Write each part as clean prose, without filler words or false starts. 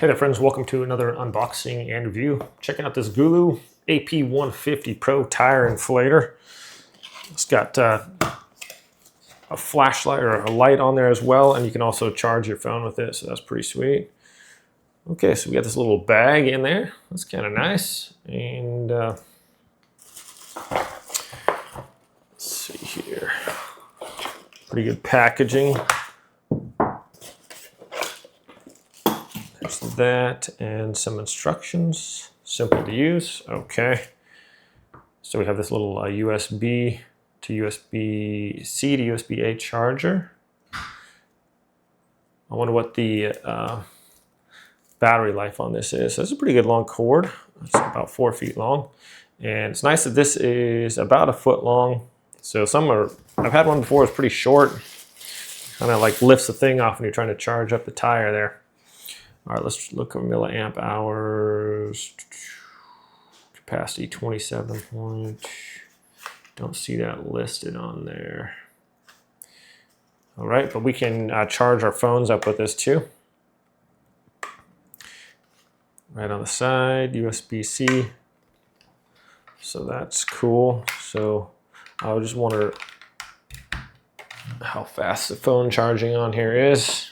Hey there friends, welcome to another unboxing and review. Checking out this GOOLOO AP150 PRO tire inflator. It's got a flashlight or a light on there as well, and you can also charge your phone with it, so that's pretty sweet. Okay, so we got this little bag in there. That's kind of nice. And let's see here. Pretty good packaging. There's that and some instructions, simple to use. Okay, so we have this little USB to USB-C to USB-A charger. I wonder what the battery life on this is. So it's a pretty good long cord. It's about 4 feet long, and it's nice that this is about a foot long. So I've had one before, it's pretty short. Kind of like lifts the thing off when you're trying to charge up the tire there. All right, let's look at milliamp hours. Capacity 27 point. Don't see that listed on there. All right, but we can charge our phones up with this too. Right on the side, USB-C. So that's cool. So I just wonder how fast the phone charging on here is.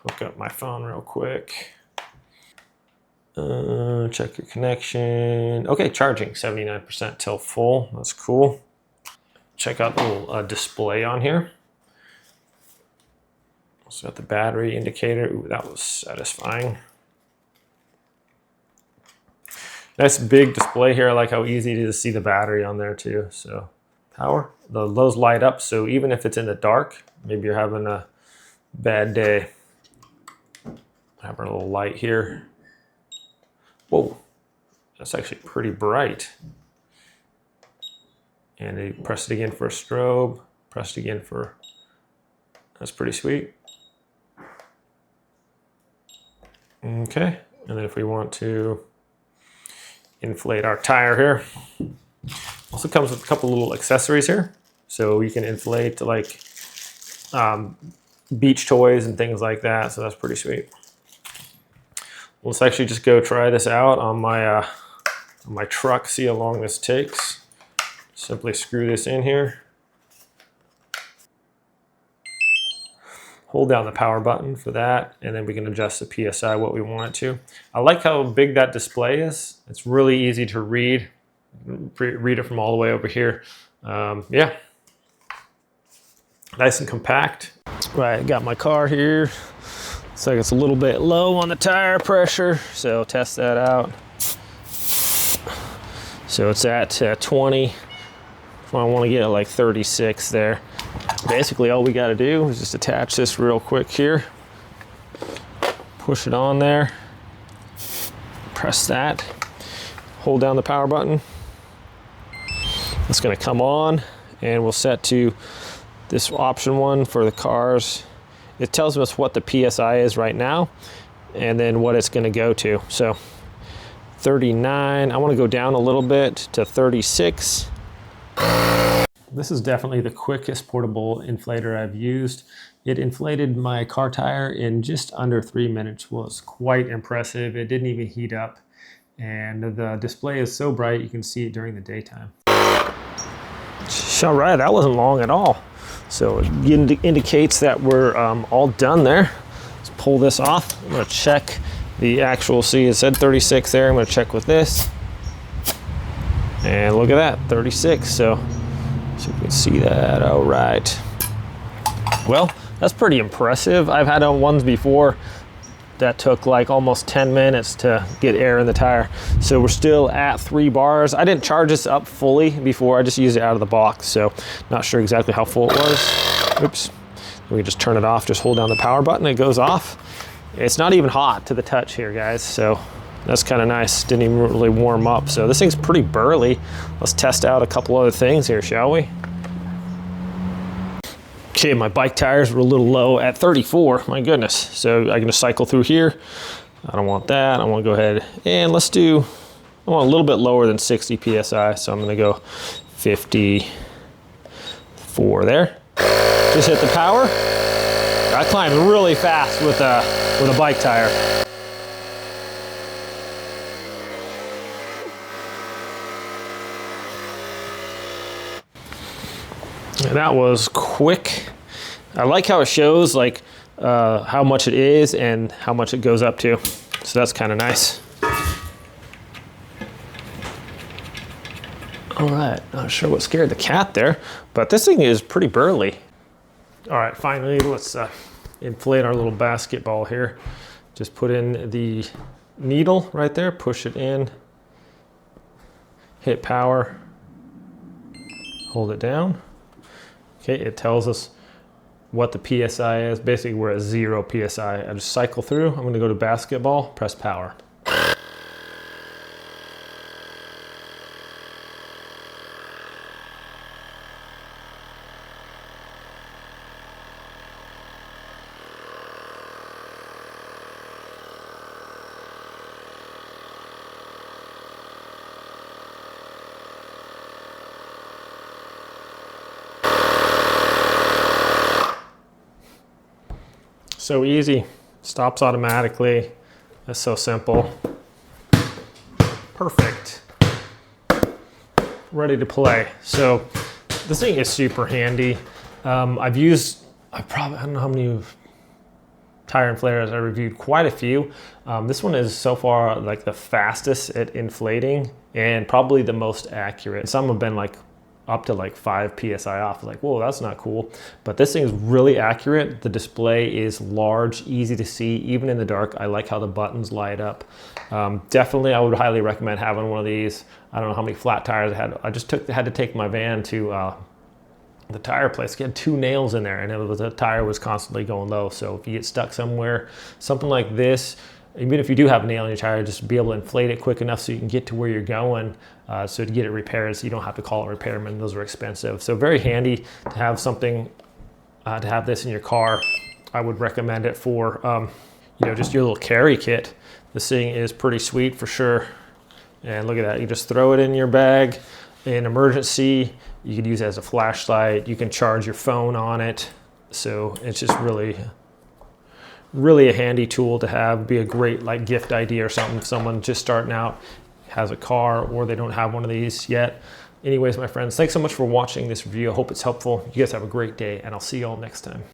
Hook up my phone real quick. Check your connection. Okay, charging 79% till full. That's cool. Check out the little display on here. Also got the battery indicator. Ooh, that was satisfying. Nice big display here. I like how easy it is to see the battery on there too. So power, those light up. So even if it's in the dark, maybe you're having a bad day. Have our little light here. Whoa, that's actually pretty bright. And you press it again for a strobe, press it again for, that's pretty sweet. Okay, and then if we want to inflate our tire here, also comes with a couple little accessories here. So you can inflate like beach toys and things like that, so that's pretty sweet. Let's actually just go try this out on my truck, see how long this takes. Simply screw this in here. Hold down the power button for that, and then we can adjust the PSI what we want it to. I like how big that display is. It's really easy to read. Read it from all the way over here. Yeah, nice and compact. Right, got my car here. Looks like it's a little bit low on the tire pressure, so test that out. So it's at 20. I want to get it like 36 there. Basically all we got to do is just attach this real quick here. Push it on there. Press that. Hold down the power button. It's going to come on, and we'll set to this option one for the cars. It tells us what the PSI is right now and then what it's going to go to. So 39, I want to go down a little bit to 36. This is definitely the quickest portable inflator I've used. It inflated my car tire in just under 3 minutes. Was quite impressive. It didn't even heat up, and the display is so bright you can see it during the daytime. All right, that wasn't long at all. So it indicates that we're all done there. Let's pull this off. I'm gonna check the actual, see it said 36 there. I'm gonna check with this. And look at that, 36. So you can see that, all right. Well, that's pretty impressive. I've had ones before that took like almost 10 minutes to get air in the tire. So we're still at 3 bars. I didn't charge this up fully before, I just used it out of the box. So not sure exactly how full it was. Oops, we can just turn it off, just hold down the power button, it goes off. It's not even hot to the touch here, guys. So that's kind of nice, didn't even really warm up. So this thing's pretty burly. Let's test out a couple other things here, shall we? Okay, my bike tires were a little low at 34, my goodness. So I'm gonna cycle through here. I don't want that, I wanna go ahead and I want a little bit lower than 60 PSI, so I'm gonna go 54 there. Just hit the power. I climbed really fast with a bike tire. That was quick. I like how it shows like how much it is and how much it goes up to. So that's kind of nice. All right, not sure what scared the cat there, but this thing is pretty burly. All right, finally, let's inflate our little basketball here. Just put in the needle right there, push it in, hit power, hold it down. Okay, it tells us what the PSI is. Basically, we're at 0 PSI. I just cycle through. I'm gonna go to basketball, press power. So easy, stops automatically. That's so simple. Perfect. Ready to play. So this thing is super handy. I don't know how many tire inflators I reviewed, quite a few. This one is so far like the fastest at inflating and probably the most accurate. Some have been like up to like 5 PSI off. Like, whoa, that's not cool. But this thing is really accurate. The display is large, easy to see, even in the dark. I like how the buttons light up. Definitely, I would highly recommend having one of these. I don't know how many flat tires I had. I just had to take my van to the tire place. It had 2 nails in there, and the tire was constantly going low. So if you get stuck somewhere, something like this, even if you do have a nail in your tire, just be able to inflate it quick enough so you can get to where you're going, so to get it repaired, so you don't have to call a repairman. Those are expensive. So very handy to have something, to have this in your car. I would recommend it for, you know, just your little carry kit. This thing is pretty sweet for sure. And look at that, you just throw it in your bag. In emergency, you could use it as a flashlight. You can charge your phone on it. So it's just really a handy tool to have. Be a great like gift idea or something if someone just starting out has a car or they don't have one of these yet. Anyways, my friends, thanks so much for watching this review. I hope it's helpful. You guys have a great day, and I'll see you all next time.